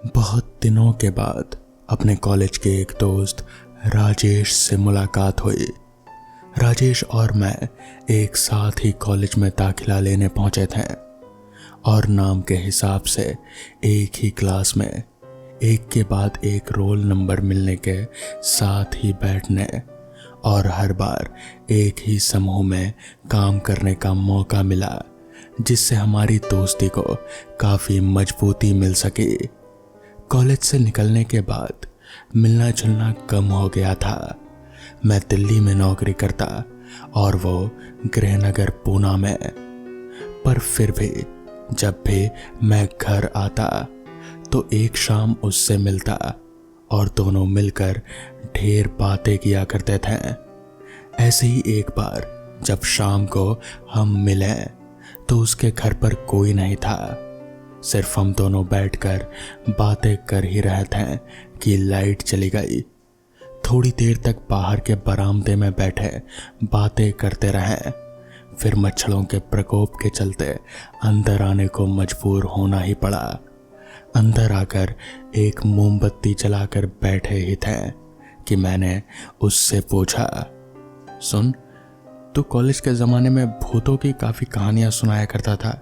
बहुत दिनों के बाद अपने कॉलेज के एक दोस्त राजेश से मुलाकात हुई। राजेश और मैं एक साथ ही कॉलेज में दाखिला लेने पहुंचे थे और नाम के हिसाब से एक ही क्लास में एक के बाद एक रोल नंबर मिलने के साथ ही बैठने और हर बार एक ही समूह में काम करने का मौका मिला, जिससे हमारी दोस्ती को काफ़ी मजबूती मिल सकी। कॉलेज से निकलने के बाद मिलना जुलना कम हो गया था। मैं दिल्ली में नौकरी करता और वो गृहनगर पूना में। पर फिर भी जब भी मैं घर आता तो एक शाम उससे मिलता और दोनों मिलकर ढेर बातें किया करते थे। ऐसे ही एक बार जब शाम को हम मिले तो उसके घर पर कोई नहीं था। सिर्फ हम दोनों बैठकर बातें कर ही रहे थे कि लाइट चली गई। थोड़ी देर तक बाहर के बरामदे में बैठे बातें करते रहे। फिर मच्छरों के प्रकोप के चलते अंदर आने को मजबूर होना ही पड़ा। अंदर आकर एक मोमबत्ती जलाकर बैठे ही थे कि मैंने उससे पूछा, सुन, तू कॉलेज के ज़माने में भूतों की काफ़ी कहानियाँ सुनाया करता था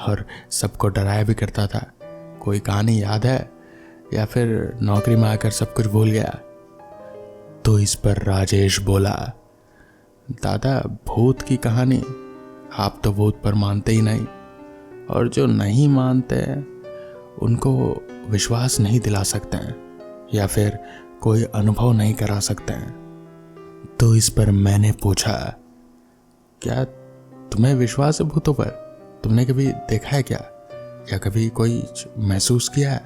और सबको डराया भी करता था। कोई कहानी याद है या फिर नौकरी में आकर सब कुछ भूल गया? तो इस पर राजेश बोला, दादा, भूत की कहानी आप तो भूत पर मानते ही नहीं, और जो नहीं मानते उनको विश्वास नहीं दिला सकते हैं या फिर कोई अनुभव नहीं करा सकते हैं। तो इस पर मैंने पूछा, क्या तुम्हें विश्वास है भूतों पर? तुमने कभी देखा है क्या, या कभी कोई महसूस किया है?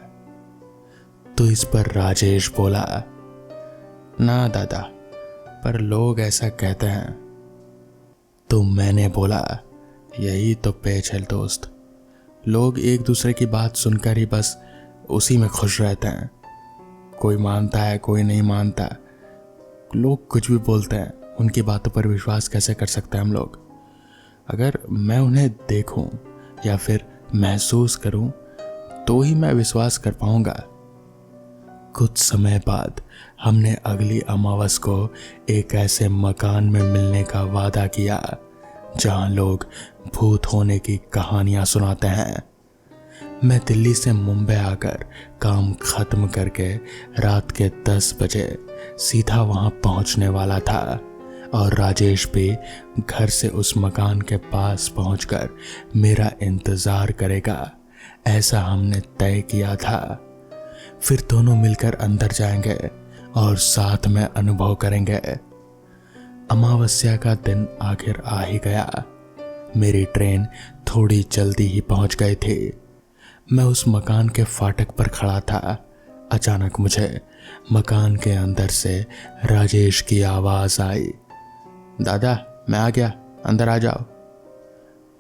तो इस पर राजेश बोला, ना दादा, पर लोग ऐसा कहते हैं। तो मैंने बोला, यही तो पेच है दोस्त, लोग एक दूसरे की बात सुनकर ही बस उसी में खुश रहते हैं। कोई मानता है, कोई नहीं मानता, लोग कुछ भी बोलते हैं, उनकी बातों पर विश्वास कैसे कर सकते हैं हम लोग? अगर मैं उन्हें देखूं या फिर महसूस करूं तो ही मैं विश्वास कर पाऊंगा। कुछ समय बाद हमने अगली अमावस को एक ऐसे मकान में मिलने का वादा किया जहां लोग भूत होने की कहानियां सुनाते हैं। मैं दिल्ली से मुंबई आकर काम खत्म करके रात के 10 बजे सीधा वहां पहुंचने वाला था और राजेश भी घर से उस मकान के पास पहुंचकर मेरा इंतजार करेगा, ऐसा हमने तय किया था। फिर दोनों मिलकर अंदर जाएंगे और साथ में अनुभव करेंगे। अमावस्या का दिन आखिर आ ही गया। मेरी ट्रेन थोड़ी जल्दी ही पहुंच गई थी। मैं उस मकान के फाटक पर खड़ा था। अचानक मुझे मकान के अंदर से राजेश की आवाज आई, दादा, मैं आ गया, अंदर आ जाओ।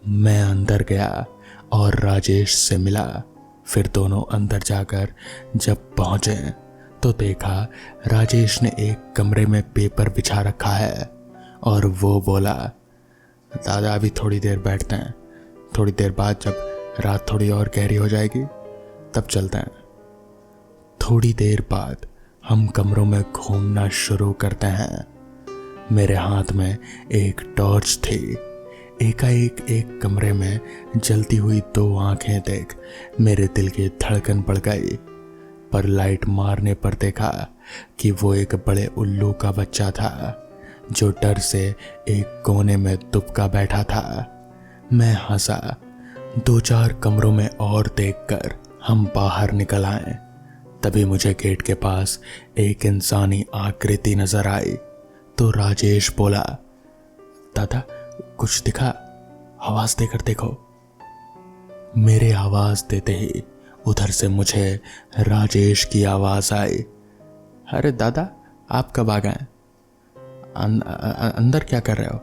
मैं अंदर गया और राजेश से मिला। फिर दोनों अंदर जाकर जब पहुंचे तो देखा राजेश ने एक कमरे में पेपर बिछा रखा है और वो बोला, दादा, अभी थोड़ी देर बैठते हैं, थोड़ी देर बाद जब रात थोड़ी और गहरी हो जाएगी तब चलते हैं। थोड़ी देर बाद हम कमरों में घूमना शुरू करते हैं। मेरे हाथ में एक टॉर्च थी। एकाएक एक कमरे में जलती हुई 2 आंखें देख मेरे दिल की धड़कन बढ़ गई। पर लाइट मारने पर देखा कि वो एक बड़े उल्लू का बच्चा था जो डर से एक कोने में दुबका बैठा था। मैं हंसा। 2-4 कमरों में और देखकर हम बाहर निकल आए। तभी मुझे गेट के पास एक इंसानी आकृति नजर आई तो राजेश बोला, दादा, कुछ दिखा, आवाज देकर देखो। मेरे आवाज देते ही उधर से मुझे राजेश की आवाज आई, अरे दादा, आप कब आ गए? अंदर क्या कर रहे हो?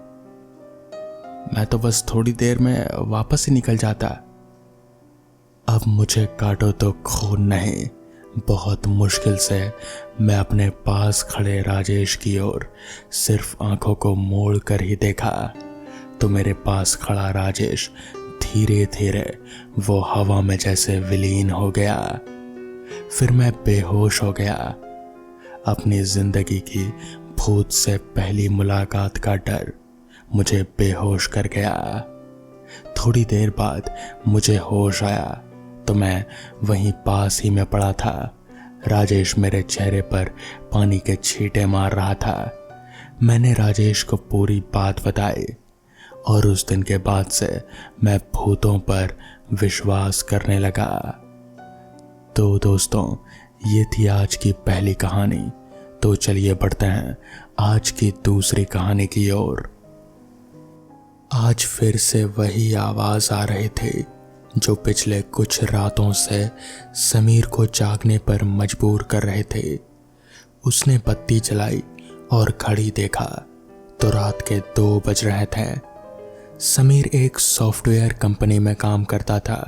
मैं तो बस थोड़ी देर में वापस ही निकल जाता। अब मुझे काटो तो खून नहीं। बहुत मुश्किल से मैं अपने पास खड़े राजेश की ओर सिर्फ आंखों को मोड़ कर ही देखा तो मेरे पास खड़ा राजेश धीरे धीरे वो हवा में जैसे विलीन हो गया। फिर मैं बेहोश हो गया। अपनी जिंदगी की भूत से पहली मुलाकात का डर मुझे बेहोश कर गया। थोड़ी देर बाद मुझे होश आया तो मैं वहीं पास ही में पड़ा था। राजेश मेरे चेहरे पर पानी के छींटे मार रहा था। मैंने राजेश को पूरी बात बताई और उस दिन के बाद से मैं भूतों पर विश्वास करने लगा। तो दोस्तों, ये थी आज की पहली कहानी। तो चलिए बढ़ते हैं आज की दूसरी कहानी की ओर। आज फिर से वही आवाज आ रहे थे जो पिछले कुछ रातों से समीर को जागने पर मजबूर कर रहे थे। उसने बत्ती जलाई और घड़ी देखा तो रात के 2 बज रहे थे। समीर एक सॉफ्टवेयर कंपनी में काम करता था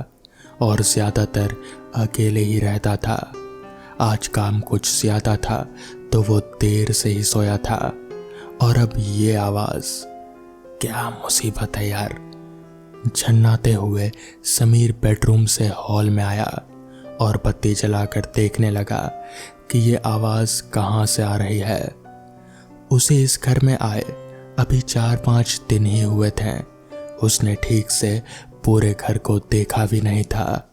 और ज्यादातर अकेले ही रहता था। आज काम कुछ ज्यादा था तो वो देर से ही सोया था। और अब ये आवाज, क्या मुसीबत है यार। झन्नाते हुए समीर बेडरूम से हॉल में आया और बत्ती जलाकर देखने लगा कि ये आवाज कहाँ से आ रही है। उसे इस घर में आए अभी 4-5 दिन ही हुए थे। उसने ठीक से पूरे घर को देखा भी नहीं था।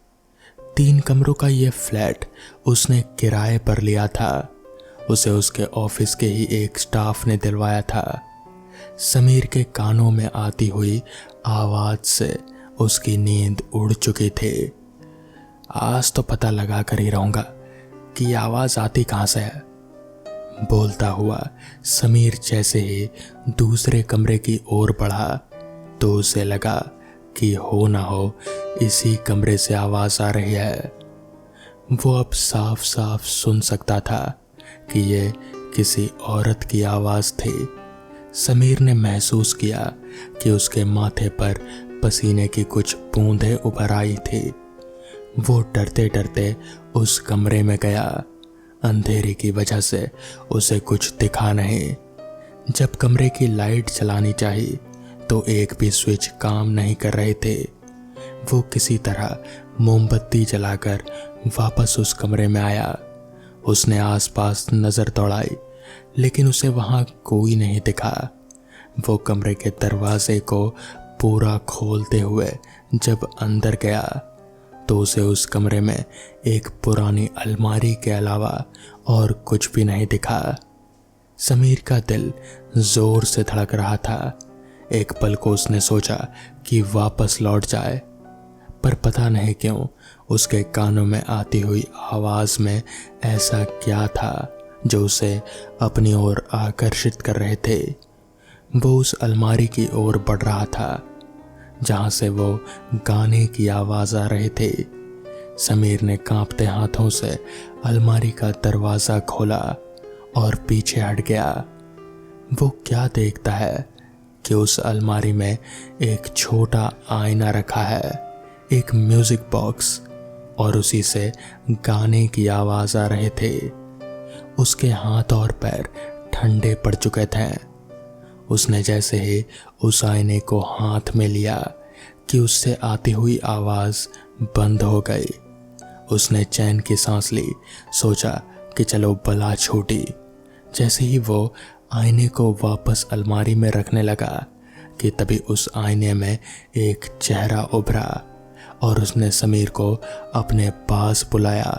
3 कमरों का ये फ्लैट उसने किराए पर लिया था। उसे उसके ऑफिस के ही एक स्टाफ ने दिलवाया था। समीर के कानों में आती हुई आवाज से उसकी नींद उड़ चुकी थी। आज तो पता लगा कर ही रहूंगा कि ये आवाज आती कहां से है, बोलता हुआ समीर जैसे ही दूसरे कमरे की ओर बढ़ा तो उसे लगा कि हो ना हो इसी कमरे से आवाज आ रही है। वो अब साफ साफ सुन सकता था कि ये किसी औरत की आवाज थी। समीर ने महसूस किया कि उसके माथे पर पसीने की कुछ बूंदें उभर आई थी। वो डरते डरते उस कमरे में गया। अंधेरे की वजह से उसे कुछ दिखा नहीं। जब कमरे की लाइट जलानी चाहिए तो एक भी स्विच काम नहीं कर रहे थे। वो किसी तरह मोमबत्ती जलाकर वापस उस कमरे में आया। उसने आसपास नजर दौड़ाई लेकिन उसे वहां कोई नहीं दिखा। वो कमरे के दरवाजे को पूरा खोलते हुए जब अंदर गया तो उसे उस कमरे में एक पुरानी अलमारी के अलावा और कुछ भी नहीं दिखा। समीर का दिल जोर से धड़क रहा था। एक पल को उसने सोचा कि वापस लौट जाए, पर पता नहीं क्यों उसके कानों में आती हुई आवाज में ऐसा क्या था जो उसे अपनी ओर आकर्षित कर रहे थे। वो उस अलमारी की ओर बढ़ रहा था जहां से वो गाने की आवाज आ रहे थे। समीर ने कांपते हाथों से अलमारी का दरवाजा खोला और पीछे हट गया। वो क्या देखता है कि उस अलमारी में एक छोटा आईना रखा है, एक म्यूजिक बॉक्स, और उसी से गाने की आवाज आ रहे थे। उसके हाथ और पैर ठंडे पड़ चुके थे। उसने जैसे ही उस आईने को हाथ में लिया कि उससे आती हुई आवाज बंद हो गई। उसने चैन की सांस ली, सोचा कि चलो बला छूटी। जैसे ही वो आईने को वापस अलमारी में रखने लगा कि तभी उस आईने में एक चेहरा उभरा और उसने समीर को अपने पास बुलाया।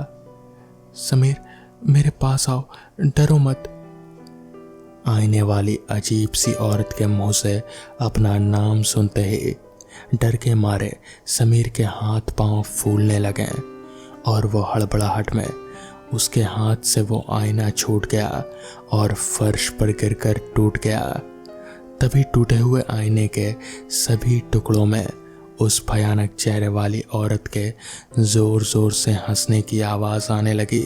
समीर, मेरे पास आओ, डरो मत। आईने वाली अजीब सी औरत के मुंह से अपना नाम सुनते ही डर के मारे समीर के हाथ पांव फूलने लगे और वो हड़बड़ाहट में उसके हाथ से वो आईना छूट गया और फर्श पर गिरकर टूट गया। तभी टूटे हुए आईने के सभी टुकड़ों में उस भयानक चेहरे वाली औरत के जोर जोर से हंसने की आवाज आने लगी।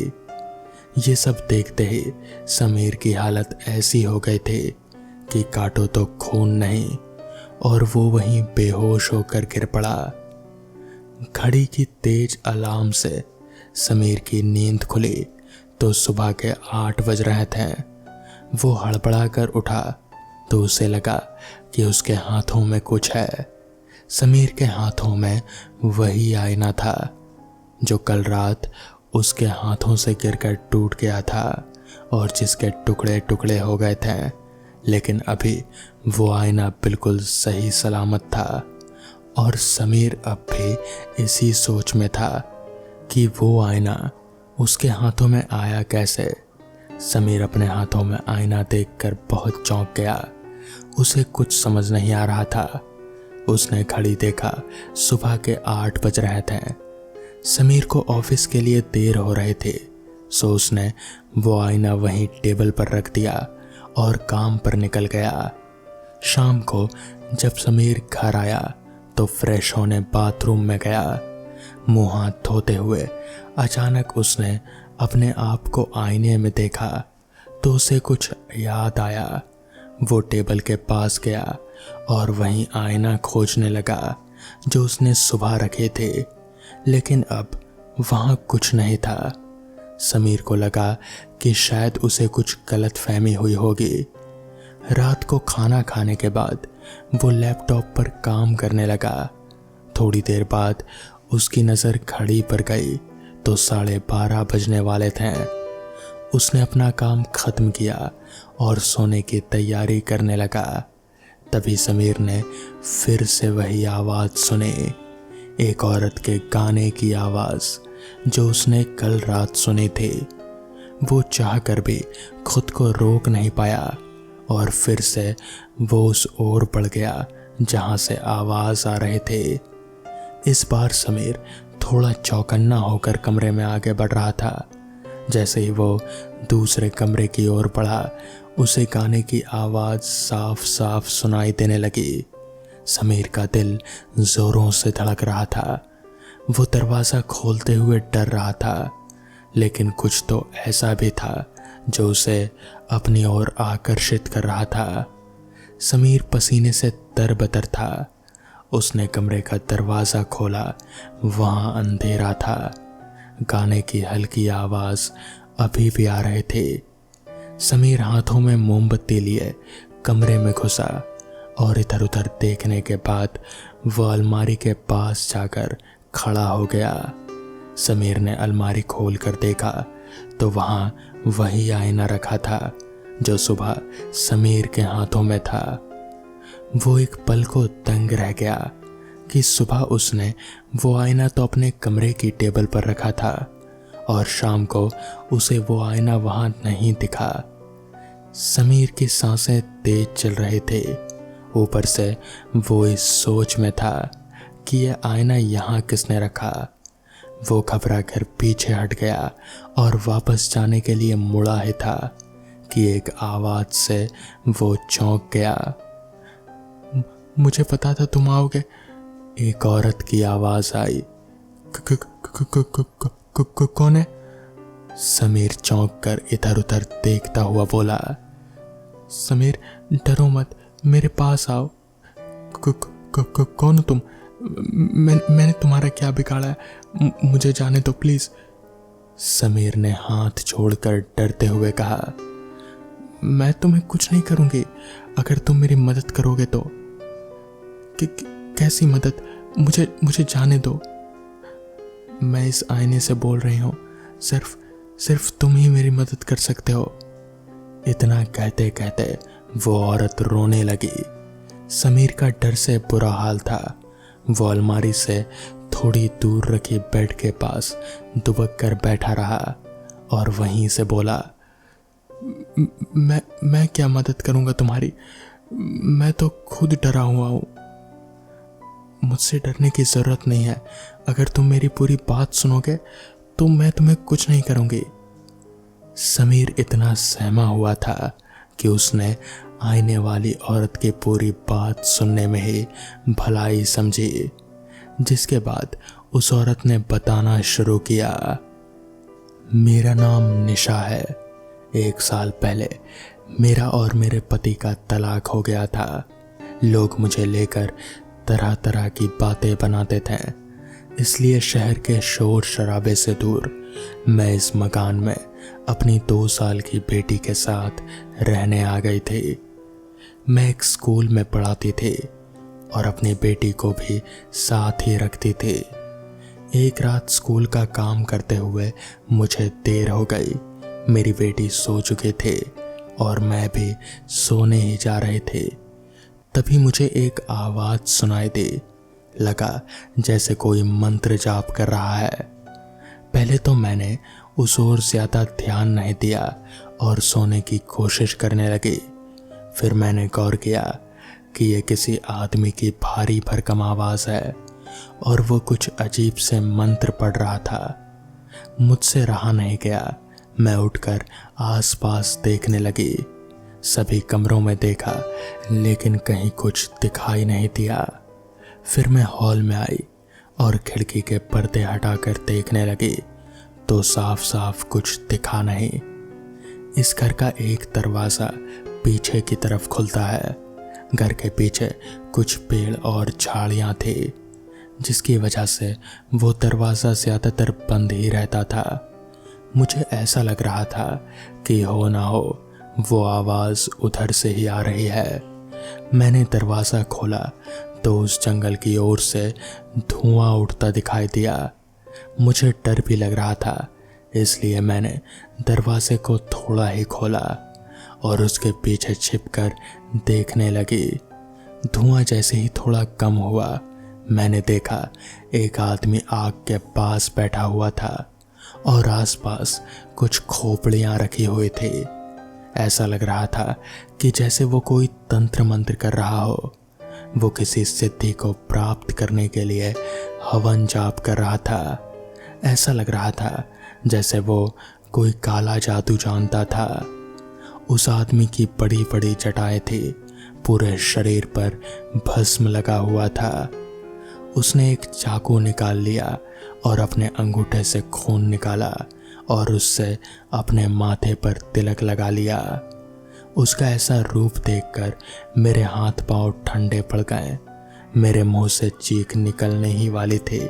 ये सब देखते ही समीर की हालत ऐसी हो गई थी कि काटो तो खून नहीं, और वो वहीं बेहोश होकर गिर पड़ा। घड़ी की तेज अलार्म से समीर की नींद खुली तो सुबह के 8 बज रहे थे। वो हड़बड़ा कर उठा तो उसे लगा कि उसके हाथों में कुछ है। समीर के हाथों में वही आईना था जो कल रात उसके हाथों से गिरकर टूट गया था और जिसके टुकड़े टुकड़े हो गए थे, लेकिन अभी वो आईना बिल्कुल सही सलामत था। और समीर अब भी इसी सोच में था कि वो आईना उसके हाथों में आया कैसे। समीर अपने हाथों में आईना देखकर बहुत चौंक गया। उसे कुछ समझ नहीं आ रहा था। उसने घड़ी देखा, सुबह के 8 बज रहे थे। समीर को ऑफिस के लिए देर हो रहे थे, सो उसने वो आईना वहीं टेबल पर रख दिया और काम पर निकल गया। शाम को जब समीर घर आया तो फ्रेश होने बाथरूम में गया। मुंह हाथ धोते हुए अचानक उसने अपने आप को आईने में देखा तो उसे कुछ याद आया। वो टेबल के पास गया और वहीं आईना खोजने लगा जो उसने सुबह रखे थे, लेकिन अब वहां कुछ नहीं था। समीर को लगा कि शायद उसे कुछ गलतफहमी हुई होगी। रात को खाना खाने के बाद वो लैपटॉप पर काम करने लगा। थोड़ी देर बाद उसकी नज़र घड़ी पर गई तो 12:30 बजने वाले थे। उसने अपना काम खत्म किया और सोने की तैयारी करने लगा। तभी समीर ने फिर से वही आवाज़ सुनी, एक औरत के गाने की आवाज़ जो उसने कल रात सुनी थी। वो चाहकर भी खुद को रोक नहीं पाया और फिर से वो उस ओर बढ़ गया जहां से आवाज़ आ रहे थे। इस बार समीर थोड़ा चौकन्ना होकर कमरे में आगे बढ़ रहा था। जैसे ही वो दूसरे कमरे की ओर बढ़ा, उसे गाने की आवाज़ साफ साफ सुनाई देने लगी। समीर का दिल जोरों से धड़क रहा था। वो दरवाज़ा खोलते हुए डर रहा था, लेकिन कुछ तो ऐसा भी था जो उसे अपनी ओर आकर्षित कर रहा था। समीर पसीने से तरबतर था। उसने कमरे का दरवाज़ा खोला, वहाँ अंधेरा था। गाने की हल्की आवाज़ अभी भी आ रहे थे। समीर हाथों में मोमबत्ती लिए कमरे में घुसा और इधर उधर देखने के बाद वो अलमारी के पास जाकर खड़ा हो गया। समीर ने अलमारी खोल कर देखा तो वहाँ वही आईना रखा था जो सुबह समीर के हाथों में था। वो एक पल को दंग रह गया कि सुबह उसने वो आईना तो अपने कमरे की टेबल पर रखा था और शाम को उसे वो आईना वहां नहीं दिखा। समीर की सांसें तेज चल रहे थे। ऊपर से वो इस सोच में था कि यह आईना यहाँ किसने रखा। वो घबरा कर पीछे हट गया और वापस जाने के लिए मुड़ा ही था कि एक आवाज से वो चौंक गया। मुझे पता था तुम आओगे, एक औरत की आवाज आई। कौन है? समीर चौंक कर इधर उधर देखता हुआ बोला। समीर डरो मत, मेरे पास आओ। कौन हो तुम? मैंने तुम्हारा क्या बिगाड़ा है? मुझे जाने दो प्लीज। समीर ने हाथ छोड़कर डरते हुए कहा, मैं तुम्हें कुछ नहीं करूंगी अगर तुम मेरी मदद करोगे तो। कैसी मदद? मुझे जाने दो। मैं इस आईने से बोल रही हूँ, सिर्फ तुम ही मेरी मदद कर सकते हो। इतना कहते कहते वो औरत रोने लगी। समीर का डर से बुरा हाल था। वो अलमारी से थोड़ी दूर रखी बेड के पास दुबक कर बैठा रहा और वहीं से बोला, मैं क्या मदद करूंगा तुम्हारी? मैं तो खुद डरा हुआ हूं। मुझसे डरने की जरूरत नहीं है। अगर तुम मेरी पूरी बात सुनोगे तो मैं तुम्हें कुछ नहीं करूंगी। समीर इतना सहमा हुआ था कि उसने आईने वाली औरत की पूरी बात सुनने में ही भलाई समझी। जिसके बाद उस औरत ने बताना शुरू किया, मेरा नाम निशा है। 1 साल पहले मेरा और मेरे पति का तलाक हो गया था। लोग मुझे लेकर तरह तरह की बातें बनाते थे, इसलिए शहर के शोर शराबे से दूर मैं इस मकान में अपनी 2 साल की बेटी के साथ रहने आ गई थी। मैं एक स्कूल में पढ़ाती थी और अपनी बेटी को भी साथ ही रखती थी। एक रात स्कूल का काम करते हुए मुझे देर हो गई। मेरी बेटी सो चुके थे और मैं भी सोने ही जा रहे थे। तभी मुझे एक आवाज़ सुनाई दी। लगा जैसे कोई मंत्र जाप कर रहा है। पहले तो मैंने उस ओर ज़्यादा ध्यान नहीं दिया और सोने की कोशिश करने लगी। फिर मैंने गौर किया कि यह किसी आदमी की भारी भरकम आवाज़ है और वो कुछ अजीब से मंत्र पढ़ रहा था। मुझसे रहा नहीं गया। मैं उठकर आसपास देखने लगी। सभी कमरों में देखा लेकिन कहीं कुछ दिखाई नहीं दिया। फिर मैं हॉल में आई और खिड़की के पर्दे हटाकर देखने लगी तो साफ साफ कुछ दिखा नहीं। इस घर का एक दरवाज़ा पीछे की तरफ खुलता है। घर के पीछे कुछ पेड़ और झाड़ियाँ थी जिसकी वजह से वो दरवाज़ा ज़्यादातर बंद ही रहता था। मुझे ऐसा लग रहा था कि हो ना हो वो आवाज़ उधर से ही आ रही है। मैंने दरवाज़ा खोला तो उस जंगल की ओर से धुआं उठता दिखाई दिया। मुझे डर भी लग रहा था, इसलिए मैंने दरवाजे को थोड़ा ही खोला और उसके पीछे छिपकर देखने लगी। धुआं जैसे ही थोड़ा कम हुआ, मैंने देखा एक आदमी आग के पास बैठा हुआ था और आसपास कुछ खोपड़ियाँ रखी हुई थी। ऐसा लग रहा था कि जैसे वो कोई तंत्र मंत्र कर रहा हो। वो किसी सिद्धि को प्राप्त करने के लिए हवन जाप कर रहा था। ऐसा लग रहा था जैसे वो कोई काला जादू जानता था। उस आदमी की बड़ी बड़ी जटाएं थी, पूरे शरीर पर भस्म लगा हुआ था। उसने एक चाकू निकाल लिया और अपने अंगूठे से खून निकाला और उससे अपने माथे पर तिलक लगा लिया। उसका ऐसा रूप देखकर मेरे हाथ पांव ठंडे पड़ गए। मेरे मुंह से चीख निकलने ही वाली थी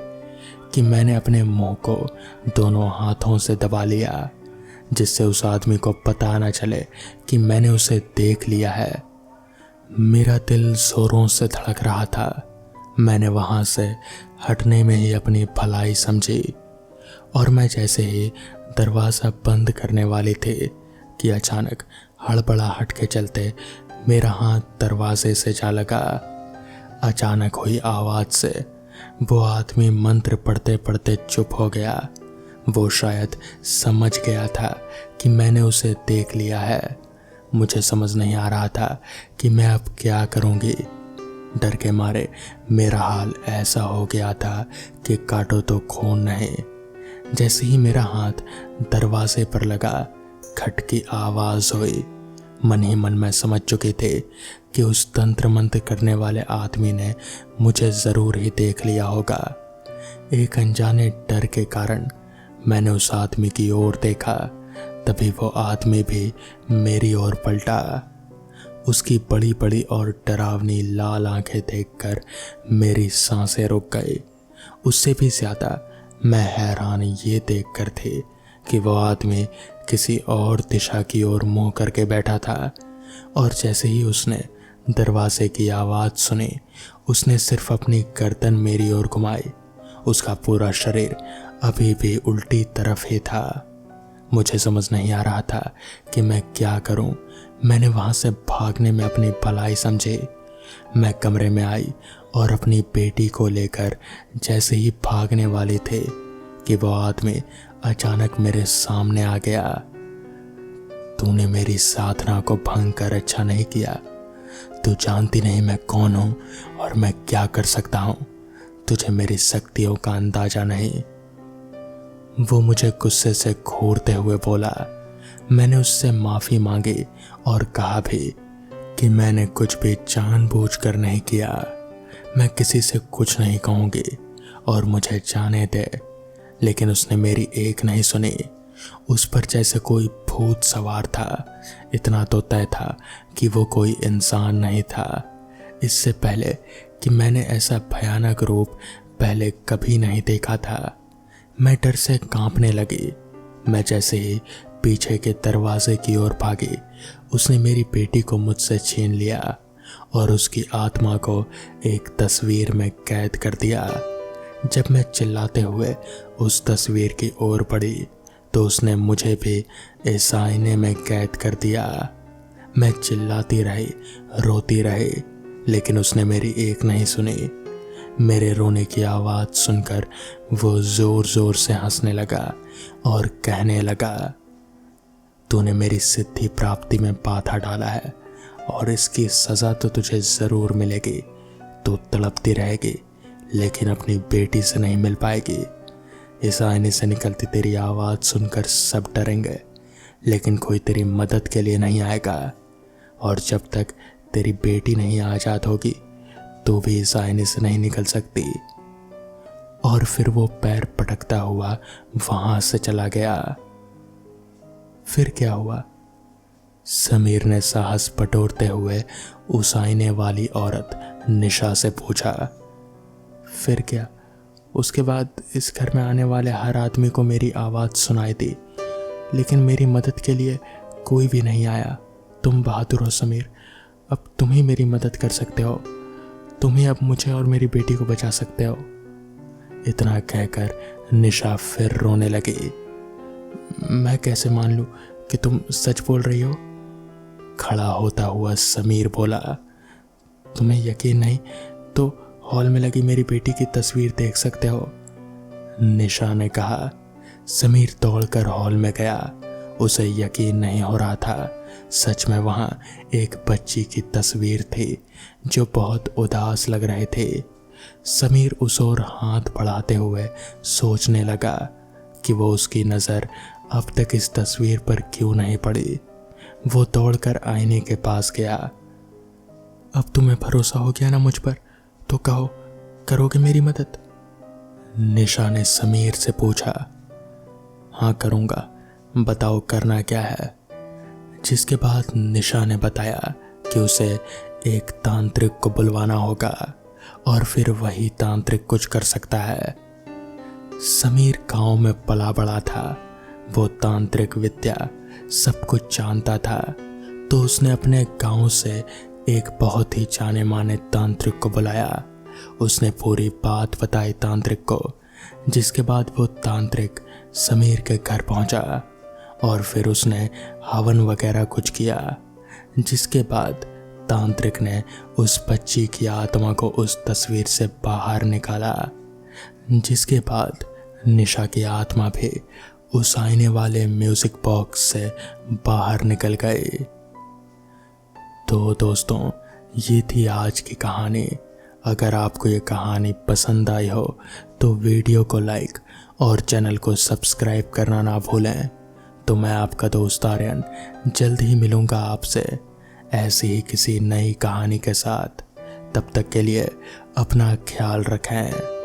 कि मैंने अपने मुंह को दोनों हाथों से दबा लिया, जिससे उस आदमी को पता न चले कि मैंने उसे देख लिया है। मेरा दिल जोरों से धड़क रहा था। मैंने वहां से हटने में ही अपनी भलाई समझी और मैं जैसे ही दरवाज़ा बंद करने वाली थी कि अचानक हड़बड़ाहट के चलते मेरा हाथ दरवाजे से जा लगा। अचानक हुई आवाज़ से वो आदमी मंत्र पढ़ते पढ़ते चुप हो गया। वो शायद समझ गया था कि मैंने उसे देख लिया है। मुझे समझ नहीं आ रहा था कि मैं अब क्या करूँगी। डर के मारे मेरा हाल ऐसा हो गया था कि काटो तो खून नहीं। जैसे ही मेरा हाथ दरवाजे पर लगा, खट की आवाज़ हुई। मन ही मन में समझ चुके थे कि उस तंत्र मंत्र करने वाले आदमी ने मुझे ज़रूर ही देख लिया होगा। एक अनजाने डर के कारण मैंने उस आदमी की ओर देखा। तभी वो आदमी भी मेरी ओर पलटा। उसकी बड़ी बड़ी और डरावनी लाल आंखें देखकर मेरी सांसें रुक गई। उससे भी ज़्यादा मैं हैरान ये देखकर थी कि वो आदमी किसी और दिशा की ओर मुंह करके बैठा था और जैसे ही उसने दरवाजे की आवाज़ सुनी, उसने सिर्फ अपनी गर्दन मेरी ओर घुमाई। उसका पूरा शरीर अभी भी उल्टी तरफ ही था। मुझे समझ नहीं आ रहा था कि मैं क्या करूं। मैंने वहां से भागने में अपनी भलाई समझी। मैं कमरे में आई और अपनी बेटी को लेकर जैसे ही भागने वाली थे कि वो आदमी अचानक मेरे सामने आ गया। तूने मेरी साधना को भंग कर अच्छा नहीं किया। तू जानती नहीं मैं कौन हूं और मैं क्या कर सकता हूं। तुझे मेरी शक्तियों का अंदाजा नहीं। वो मुझे गुस्से से घूरते हुए बोला। मैंने उससे माफ़ी मांगी और कहा भी कि मैंने कुछ भी जानबूझकर नहीं किया। मैं किसी से कुछ नहीं कहूँगी और मुझे जाने दे। लेकिन उसने मेरी एक नहीं सुनी। उस पर जैसे कोई भूत सवार था। इतना तो तय था कि वो कोई इंसान नहीं था। इससे पहले कि मैंने ऐसा भयानक रूप पहले कभी नहीं देखा था। मैं डर से कांपने लगी। मैं जैसे ही पीछे के दरवाजे की ओर भागी, उसने मेरी बेटी को मुझसे छीन लिया और उसकी आत्मा को एक तस्वीर में कैद कर दिया। जब मैं चिल्लाते हुए उस तस्वीर की ओर बढ़ी तो उसने मुझे भी इस आईने में कैद कर दिया। मैं चिल्लाती रही, रोती रही, लेकिन उसने मेरी एक नहीं सुनी। मेरे रोने की आवाज़ सुनकर वो ज़ोर ज़ोर से हंसने लगा और कहने लगा, तूने मेरी सिद्धि प्राप्ति में बाधा डाला है और इसकी सज़ा तो तुझे ज़रूर मिलेगी। तू तड़पती रहेगी लेकिन अपनी बेटी से नहीं मिल पाएगी। इस आईने से निकलती तेरी आवाज़ सुनकर सब डरेंगे, लेकिन कोई तेरी मदद के लिए नहीं आएगा। और जब तक तेरी बेटी नहीं आज़ाद होगी तो भी इस आईने से नहीं निकल सकती। और फिर वो पैर पटकता हुआ वहां से चला गया। फिर क्या हुआ? समीर ने साहस बटोरते हुए उस आईने वाली औरत निशा से पूछा। फिर क्या? उसके बाद इस घर में आने वाले हर आदमी को मेरी आवाज़ सुनाई दी, लेकिन मेरी मदद के लिए कोई भी नहीं आया। तुम बहादुर हो समीर, अब तुम ही मेरी मदद कर सकते हो। तुम ही अब मुझे और मेरी बेटी को बचा सकते हो। इतना कहकर निशा फिर रोने लगी। मैं कैसे मान लूं कि तुम सच बोल रही हो? खड़ा होता हुआ समीर बोला। तुम्हें यकीन नहीं तो हॉल में लगी मेरी बेटी की तस्वीर देख सकते हो, निशा ने कहा। समीर दौड़कर हॉल में गया। उसे यकीन नहीं हो रहा था। सच में वहां एक बच्ची की तस्वीर थी जो बहुत उदास लग रहे थे। समीर उस ओर हाथ बढ़ाते हुए सोचने लगा कि वो उसकी नज़र अब तक इस तस्वीर पर क्यों नहीं पड़ी। वो दौड़कर आईने के पास गया। अब तुम्हें भरोसा हो गया ना मुझ पर, तो कहो, करोगे मेरी मदद? निशा ने समीर से पूछा। हाँ करूँगा, बताओ करना क्या है। जिसके बाद निशा ने बताया कि उसे एक तांत्रिक को बुलवाना होगा और फिर वही तांत्रिक कुछ कर सकता है। समीर गांव में पला बड़ा था। वो तांत्रिक विद्या सब कुछ जानता था, तो उसने अपने गांव से एक बहुत ही जाने माने तांत्रिक को बुलाया। उसने पूरी बात बताई तांत्रिक को, जिसके बाद वो तांत्रिक समीर के घर पहुंचा और फिर उसने हवन वगैरह कुछ किया। जिसके बाद तांत्रिक ने उस बच्ची की आत्मा को उस तस्वीर से बाहर निकाला। जिसके बाद निशा की आत्मा भी उस आईने वाले म्यूजिक बॉक्स से बाहर निकल गई। तो दोस्तों, ये थी आज की कहानी। अगर आपको ये कहानी पसंद आई हो तो वीडियो को लाइक और चैनल को सब्सक्राइब करना ना भूलें। तो मैं आपका दोस्त आर्यन जल्द ही मिलूँगा आपसे ऐसी ही किसी नई कहानी के साथ। तब तक के लिए अपना ख्याल रखें।